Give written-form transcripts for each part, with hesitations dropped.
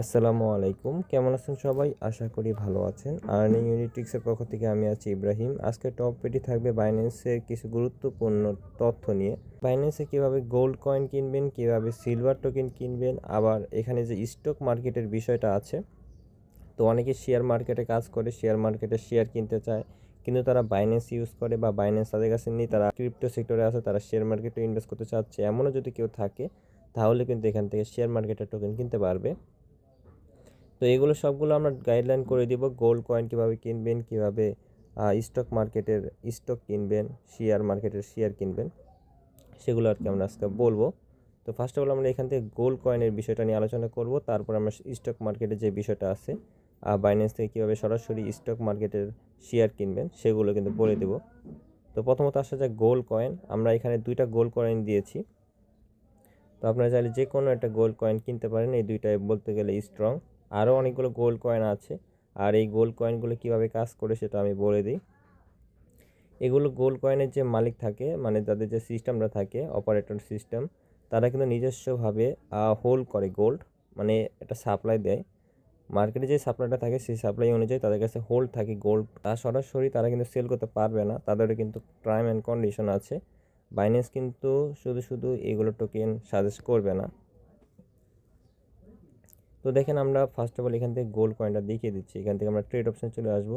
আসসালামু আলাইকুম, কেমন আছেন সবাই? আশা করি ভালো আছেন। আর্নিং ইউনিট্রিক্সের পক্ষ থেকে আমি আছি ইব্রাহিম। আজকে টপিকটি থাকবে বাইন্যান্সের কিছু গুরুত্বপূর্ণ তথ্য নিয়ে। বাইন্যান্সে কীভাবে গোল্ড কয়েন কিনবেন, কীভাবে সিলভার টোকেন কিনবেন, আবার এখানে যে স্টক মার্কেটের বিষয়টা আছে। তো অনেকে শেয়ার মার্কেটে কাজ করে, শেয়ার মার্কেটে শেয়ার কিনতে চায়, কিন্তু তারা বাইন্যান্স ইউজ করে বা বাইন্যান্স তাদের কাছে নেই, তারা ক্রিপ্টো সেক্টরে আছে, তারা শেয়ার মার্কেটে ইনভেস্ট করতে চাচ্ছে। এমনও যদি কেউ থাকে তাহলে কিন্তু এখান থেকে শেয়ার মার্কেটের টোকেন কিনতে পারবে। তো এগুলো সবগুলো আমরা গাইডলাইন করে দিব। গোল্ড কয়েন কীভাবে কিনবেন, কীভাবে স্টক মার্কেটের স্টক কিনবেন, শেয়ার মার্কেটের শেয়ার কিনবেন, সেগুলো আর কি আমরা আজকে বলবো। তো ফার্স্ট অফ অল আমরা এখান থেকে গোল্ড কয়েনের বিষয়টা নিয়ে আলোচনা করব। তারপর আমরা স্টক মার্কেটের যে বিষয়টা আছে, বাইন্যান্স থেকে কীভাবে সরাসরি স্টক মার্কেটের শেয়ার কিনবেন সেগুলো কিন্তু বলে দেব। তো প্রথমত আসা যায় গোল্ড কয়েন। আমরা এখানে দুইটা গোল্ড কয়েন দিয়েছি। তো আপনারা চাইলে যে কোনো একটা গোল্ড কয়েন কিনতে পারেন। এই দুইটাই বলতে গেলে স্ট্রং। আরও অনেকগুলো গোল্ড কয়েন আছে, আর এই গোল্ড কয়েনগুলো কীভাবে কাজ করে সেটা আমি বলে দিই। এগুলো গোল্ড কয়েনের যে মালিক থাকে, মানে তাদের যে সিস্টেমটা থাকে, অপারেটর সিস্টেম, তারা কিন্তু নিজস্বভাবে হোল্ড করে গোল্ড, মানে একটা সাপ্লাই দেয়। মার্কেটে যে সাপ্লাইটা থাকে সেই সাপ্লাই অনুযায়ী তাদের কাছে হোল্ড থাকে গোল্ড। তা সরাসরি তারা কিন্তু সেল করতে পারবে না, তাদেরও কিন্তু টার্ম অ্যান্ড কন্ডিশন আছে। বাইন্যান্স কিন্তু শুধু শুধু এগুলো টোকেন সাজেস্ট করবে না। তো দেখেন, আমরা ফার্স্ট অফ অল এখান থেকে গোল্ড কয়েনটা দেখিয়ে দিচ্ছি। এখান থেকে আমরা ট্রেড অপশন চলে আসবো।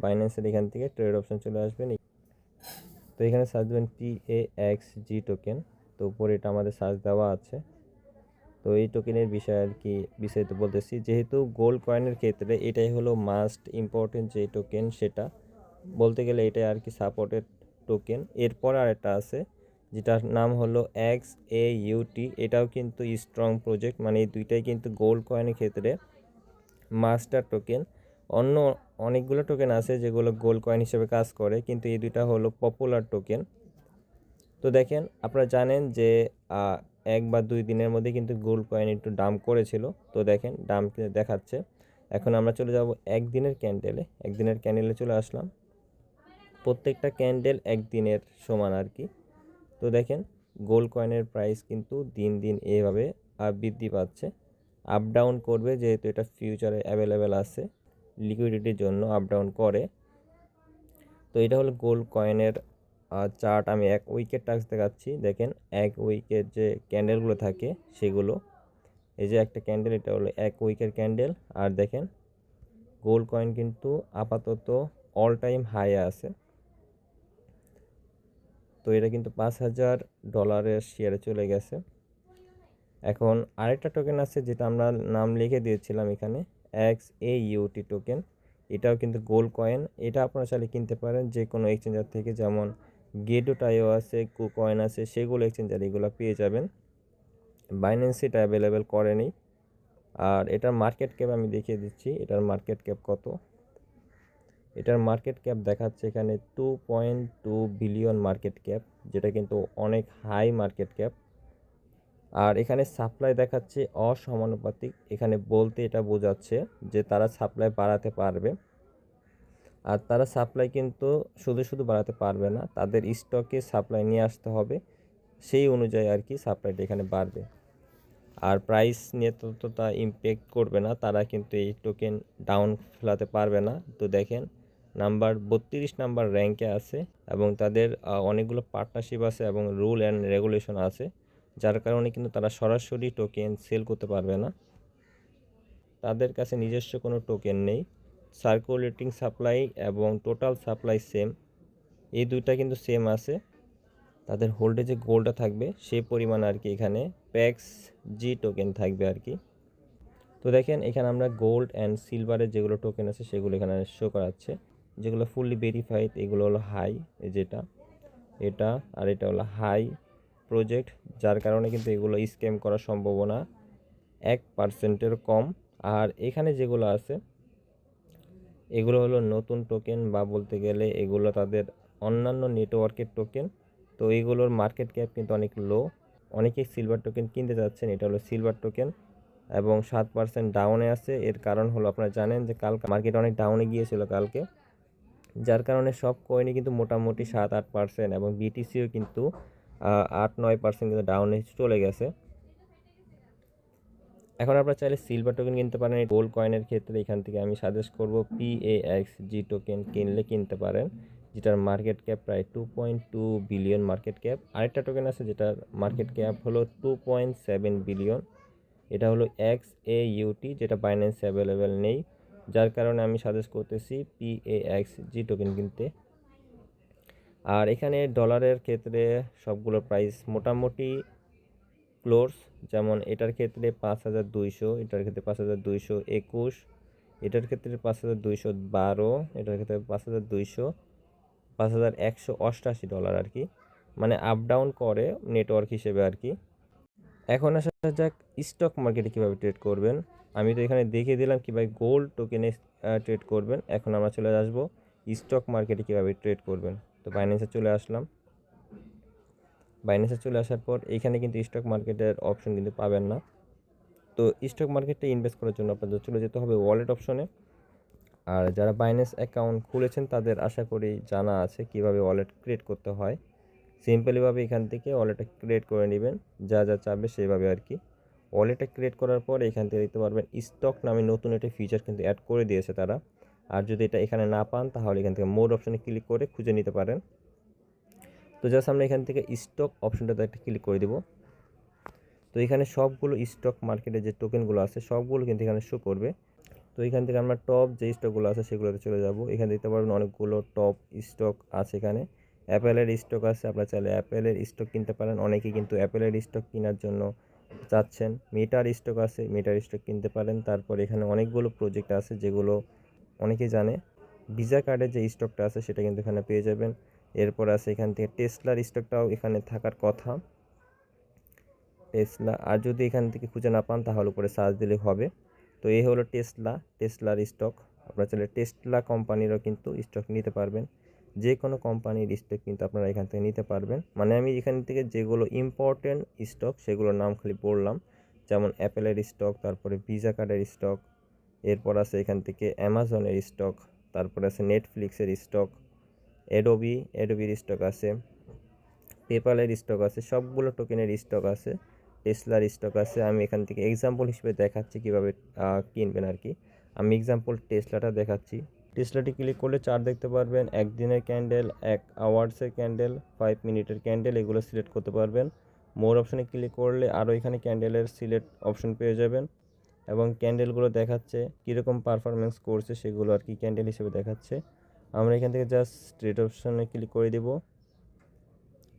বাইন্যান্সের এখান থেকে ট্রেড অপশন চলে আসবেন। তো এখানে সার্চ দেবেন TAXG টোকেন। তো উপরে এটা আমাদের সার্চ দেওয়া আছে। তো এই টোকেনের বিষয়ে আর কি বিস্তারিত বলতেছি। যেহেতু গোল্ড কয়েনের ক্ষেত্রে এটাই হলো মাস্ট ইম্পর্টেন্ট যে টোকেন, সেটা বলতে গেলে এটাই আর কি সাপোর্টেড টোকেন। এরপর আর একটা আছে যেটার নাম হলো XAUT। এটাও কিন্তু স্ট্রং প্রজেক্ট, মানে এই দুইটাই কিন্তু গোল্ড কয়েনের ক্ষেত্রে মাস্টার টোকেন। অন্য অনেকগুলো টোকেন আছে যেগুলো গোল্ড কয়েন হিসেবে কাজ করে, কিন্তু এই দুইটা হলো পপুলার টোকেন। তো দেখেন, আপনারা জানেন যে 1 বা 2 দিনের মধ্যে কিন্তু গোল্ড কয়েন একটু দাম করেছিল। তো দেখেন দাম দেখাচ্ছে। এখন আমরা চলে যাব একদিনের ক্যান্ডেলে চলে আসলাম। প্রত্যেকটা ক্যান্ডেল একদিনের সমান আর কি। তো দেখেন, গোল্ড কয়েনের প্রাইস কিন্তু দিন দিন এভাবে বৃদ্ধি পাচ্ছে। আপ ডাউন করবে, যেহেতু এটা ফিউচারে অ্যাভেলেবেল আছে, লিকুইডিটির জন্য আপ ডাউন করে। তো এটা হলো গোল্ড কয়েনের চার্ট। আমি 1 উইকের টাস্ক দেখাচ্ছি। দেখেন 1 উইকের যে ক্যান্ডেলগুলো থাকে সেগুলো, এই যে একটা ক্যান্ডেল, এটা হলো 1 উইকের ক্যান্ডেল। আর দেখেন গোল্ড কয়েন কিন্তু আপাতত অল টাইম হাই আছে। তো এটা কিন্তু $5,000 শেয়ারে চলে গেছে। এখন আরেকটা টোকেন আছে যেটা আমরা নাম লিখে দিয়েছিলাম এখানে, XAUT টোকেন। এটাও কিন্তু গোল্ড কয়েন। এটা আপনারা চাইলে কিনতে পারেন যে কোনো এক্সচেঞ্জার থেকে, যেমন গেট.io আছে, কুকয়েন আছে, সেগুলো এক্সচেঞ্জার এগুলো পেয়ে যাবেন। বাইন্যান্স এটা অ্যাভেলেবেল করেনি। আর এটার মার্কেট ক্যাপ আমি দেখিয়ে দিচ্ছি, এটার মার্কেট ক্যাপ কত। এটার মার্কেট ক্যাপ দেখাচ্ছে এখানে 2.2 বিলিয়ন মার্কেট ক্যাপ, যেটা কিন্তু অনেক হাই মার্কেট ক্যাপ। আর এখানে সাপ্লাই দেখাচ্ছে অসমানুপাতিক। এখানে বলতে এটা বোঝাচ্ছে যে তারা সাপ্লাই বাড়াতে পারবে, আর তারা সাপ্লাই কিন্তু শুধু শুধু বাড়াতে পারবে না, তাদের স্টকে সাপ্লাই নিয়ে আসতে হবে, সেই অনুযায়ী আর কি সাপ্লাইটা এখানে বাড়বে। আর প্রাইস নিয়ে ততটা ইম্প্যাক্ট করবে না, তারা কিন্তু এই টোকেন ডাউন ফেলাতে পারবে না। তো দেখেন নাম্বার 32 নাম্বার র্যাঙ্কে আছে, এবং তাদের অনেকগুলো পার্টনারশিপ আছে এবং রুল অ্যান্ড রেগুলেশন আছে, যার কারণে কিন্তু তারা সরাসরি টোকেন সেল করতে পারবে না। তাদের কাছে নিজস্ব কোনো টোকেন নেই। সার্কুলেটিং সাপ্লাই এবং টোটাল সাপ্লাই সেম, এই দুইটা কিন্তু সেম আছে। তাদের হোল্ডে যে গোল্ডটা থাকবে সেই পরিমাণ আর কি এখানে PAXG টোকেন থাকবে আর কি। তো দেখেন এখানে আমরা গোল্ড অ্যান্ড সিলভারের যেগুলো টোকেন আছে সেগুলো এখানে শো করাচ্ছে, যেগুলো ফুললি ভেরিফাইড। এগুলো হলো হাই, যেটা এটা, আর এটা হলো হাই প্রজেক্ট, যার কারণে কিন্তু এগুলো স্ক্যাম করার সম্ভাবনা 1%-এর কম। আর এখানে যেগুলো আছে এগুলো হলো নতুন টোকেন, বা বলতে গেলে এগুলো তাদের অন্যান্য নেটওয়ার্কের টোকেন। তো এইগুলোর মার্কেট ক্যাপ কিন্তু অনেক লো। অনেকেই সিলভার টোকেন কিনতে যাচ্ছেন, এটা হলো সিলভার টোকেন, এবং 7% ডাউনে আছে। এর কারণ হলো আপনারা জানেন যে কালকে মার্কেট অনেক ডাউনে গিয়েছিল কালকে, যার কারণে সব কয়েনই কিন্তু মোটামুটি 7-8%, এবং BTCও কিন্তু 8-9% কিন্তু ডাউনে চলে গেছে। এখন আপনারা চাইলে সিলভার টোকেন কিনতে পারেন। গোল্ড কয়েনের ক্ষেত্রে এখান থেকে আমি সাজেস্ট করব PAXG টোকেন কিনতে পারেন, যেটার মার্কেট ক্যাপ প্রায় 2.2 বিলিয়ন মার্কেট ক্যাপ। আরেকটা টোকেন আছে যেটার মার্কেট ক্যাপ হলো 2.7 বিলিয়ন, এটা হলো XAUT, যেটা বাইন্যান্সে অ্যাভেলেবেল নেই, যার কারণে আমি সাজেস্ট করতেছি PAXG টোকেন কিনতে। আর এখানে ডলারের ক্ষেত্রে সবগুলো প্রাইস মোটামুটি ক্লোজ, যেমন এটার ক্ষেত্রে 5,200, এটার ক্ষেত্রে 5,221, এটার ক্ষেত্রে 5,212, এটার ক্ষেত্রে 5,200, 5,188 আর কি, মানে আপ ডাউন করে নেটওয়ার্ক হিসেবে আর কি। এখন আসা যাক স্টক মার্কেটে কীভাবে ট্রেড করবেন। আমি তো এখানে দেখিয়ে দিলাম কীভাবে গোল্ড টোকেনে ট্রেড করবেন। এখন আমরা চলে আসবো স্টক মার্কেটে কীভাবে ট্রেড করবেন। তো বাইন্যান্সে চলে আসলাম। বাইন্যান্সে চলে আসার পর এখানে কিন্তু স্টক মার্কেটের অপশন কিন্তু পাবেন না। তো স্টক মার্কেটে ইনভেস্ট করার জন্য আপনাদের চলে যেতে হবে ওয়ালেট অপশনে। আর যারা বাইন্যান্স অ্যাকাউন্ট খুলেছেন তাদের আশা করি জানা আছে কিভাবে ওয়ালেট ক্রিয়েট করতে হয়। সিম্পলিভাবে এখান থেকে ওয়ালেটটা ক্রিয়েট করে নেবেন, যা যা চাবে সেইভাবে আর কি। ওয়ালেটটা ক্রিয়েট করার পর এখান থেকে দেখতে পারবেন স্টক নামে নতুন একটা ফিচার কিন্তু অ্যাড করে দিয়েছে তারা। আর যদি এটা এখানে না পান তাহলে এখান থেকে মোড অপশনে ক্লিক করে খুঁজে নিতে পারেন। তো জাস্ট আমরা এখান থেকে স্টক অপশনটাতে একটা ক্লিক করে দেবো। তো এখানে সবগুলো স্টক মার্কেটে যে টোকেনগুলো আছে সবগুলো কিন্তু এখানে শো করবে। তো এখান থেকে আমরা টপ যে স্টকগুলো আছে সেগুলোতে চলে যাব। এখানে দেখতে পারবেন অনেকগুলো টপ স্টক আছে। এখানে অ্যাপেলের স্টক আছে, আপনারা চাইলে অ্যাপেলের স্টক কিনতে পারেন। অনেকেই কিন্তু অ্যাপেলের স্টক কেনার জন্য চাচ্ছেন। মেটার স্টক আছে, মেটার স্টক কিনতে পারেন। তারপর এখানে অনেকগুলো প্রজেক্ট আছে যেগুলো অনেকেই জানে। ভিসা কার্ডের যে স্টকটা আছে সেটা কিন্তু এখানে পেয়ে যাবেন। এরপর আছে এখান থেকে টেসলার স্টকটাও এখানে থাকার কথা, টেসলা। আর যদি এখান থেকে খুঁজে না পান তাহলে উপরে সার্চ দিলে হবে। তো এই হলো টেসলার স্টক। আপনারা চাইলে টেসলা কোম্পানিরও কিন্তু স্টক নিতে পারবেন। যে কোনো কোম্পানির স্টক কিন্তু আপনারা এখান থেকে নিতে পারবেন। মানে আমি এখান থেকে যেগুলো ইম্পর্টেন্ট স্টক সেগুলোর নাম খালি বললাম, যেমন অ্যাপেলের স্টক, তারপরে ভিসা কার্ডের স্টক, এরপর আছে এখান থেকে অ্যামাজনের স্টক, তারপরে আছে নেটফ্লিক্সের স্টক, অ্যাডোবির স্টক আছে, পেপ্যালের স্টক আছে, সবগুলো টোকেনের স্টক আছে, টেসলার স্টক আছে। আমি এখান থেকে এক্সাম্পল হিসেবে দেখাচ্ছি কীভাবে কিনবেন আর কি। আমি এক্সাম্পল টেসলাটা দেখাচ্ছি। টেসলাটি ক্লিক করলে চার্ট দেখতে পারবেন, 1 দিনের ক্যান্ডেল, 1 আওয়ার্সের ক্যান্ডেল, 5 মিনিটের ক্যান্ডেল, এগুলো সিলেক্ট করতে পারবেন। মোর অপশনে ক্লিক করলে আরও এখানে ক্যান্ডেলের সিলেক্ট অপশন পেয়ে যাবেন এবং ক্যান্ডেলগুলো দেখাচ্ছে কীরকম পারফরমেন্স করছে সেগুলো আর কি ক্যান্ডেল হিসেবে দেখাচ্ছে। আমরা এখান থেকে জাস্ট ট্রেড অপশনে ক্লিক করে দেব।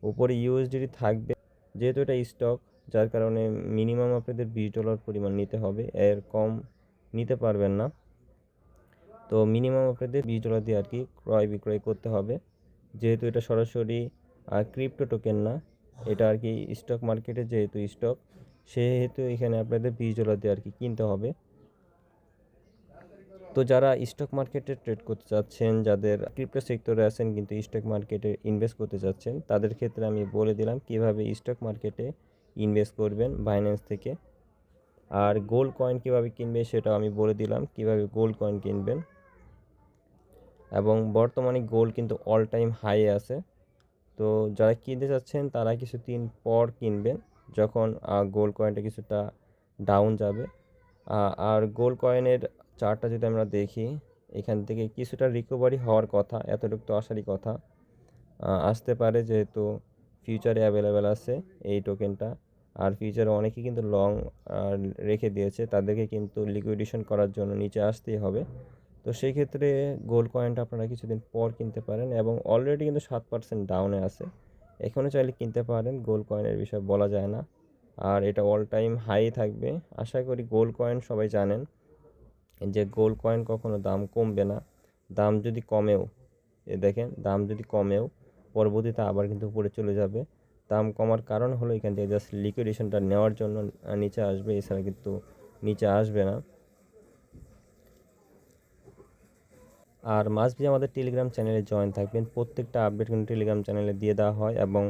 উপরে ইউএসডিটি থাকবে, যেহেতু এটা স্টক যার কারণে মিনিমাম আপনাদের $20 পরিমাণ নিতে হবে, এর কম নিতে পারবেন না। তো মিনিমাম আপনাদের $20 দিয়ে আর কি ক্রয় বিক্রয় করতে হবে। যেহেতু এটা সরাসরি ক্রিপ্টো টোকেন না, এটা আর কি স্টক মার্কেটে যেহেতু স্টক, সেহেতু এখানে আপনাদের $20 দিয়ে আর কি কিনতে হবে। তো যারা স্টক মার্কেটে ট্রেড করতে চাচ্ছেন, যাদের ক্রিপ্টো সেক্টরে আছেন কিন্তু স্টক মার্কেটে ইনভেস্ট করতে চাচ্ছেন, তাদের ক্ষেত্রে আমি বলে দিলাম কিভাবে স্টক মার্কেটে ইনভেস্ট করবেন বাইন্যান্স থেকে। আর গোল্ড কয়েন কীভাবে কিনবে সেটাও আমি বলে দিলাম কিভাবে গোল্ড কয়েন কিনবেন। এবং বর্তমানে গোল্ড কিন্তু অল টাইম হাই আছে। তো যারা কিনতে চাচ্ছেন তারা কিছুদিন পর কিনবেন, যখন গোল্ড কয়েনটা কিছুটা ডাউন যাবে। আর গোল্ড কয়েনের চার্টটা যদি আমরা দেখি, এখান থেকে কিছুটা রিকভারি হওয়ার কথা, এতটুকু তো আসারই কথা, আসতে পারে যেহেতু ফিউচারে অ্যাভেলেবেল আছে এই টোকেনটা। আর ফিউচারে অনেকেই কিন্তু লং রেখে দিয়েছে, তাদেরকে কিন্তু লিকুইডেশন করার জন্য নিচে আসতেই হবে। তো সেই ক্ষেত্রে গোল্ড কয়েনটা আপনারা কিছুদিন পর কিনতে পারেন এবং অলরেডি কিন্তু 7% ডাউনে আছে। এখনও চাইলে কিনতে পারেন, গোল্ড কয়েনের বিষয়ে বলা যায় না। আর এটা অল টাইম হাই থাকবে। আশা করি গোল্ড কয়েন সবাই জানেন যে গোল্ড কয়েন কখনো দাম কমবে না। দাম যদি কমেও, দেখেন দাম যদি কমেও পরবর্তীতে আবার কিন্তু উপরে চলে যাবে। দাম কমার কারণ হলো এখান থেকে জাস্ট লিকুইডেশনটা নেওয়ার জন্য নিচে আসবে, এছাড়া কিন্তু নিচে আসবে না। আর মাস্ট বি আমাদের টেলিগ্রাম চ্যানেলে জয়েন থাকবেন। প্রত্যেকটা আপডেট কিন্তু টেলিগ্রাম চ্যানেলে দিয়ে দেওয়া হয় এবং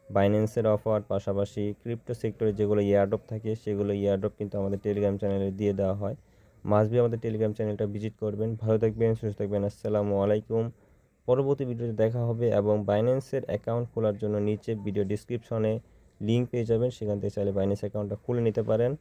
বাইন্যান্সের অফার, পাশাপাশি ক্রিপ্টো সেক্টরে যেগুলো ইয়ারড্রপ থাকে সেগুলো ইয়ারড্রপ কিন্তু আমাদের টেলিগ্রাম চ্যানেলে দিয়ে দেওয়া হয়। মাস্ট বি আমাদের টেলিগ্রাম চ্যানেলটা ভিজিট করবেন। ভালো থাকবেন, সুস্থ থাকবেন। আসসালামু আলাইকুম। পরবর্তী ভিডিওতে দেখা হবে এবং বাইন্যান্সের অ্যাকাউন্ট খোলার জন্য নিচে ভিডিও ডিসক্রিপশনে লিঙ্ক পেয়ে যাবেন, সেখান থেকে চাইলে বাইন্যান্স অ্যাকাউন্টটা খুলে নিতে পারেন।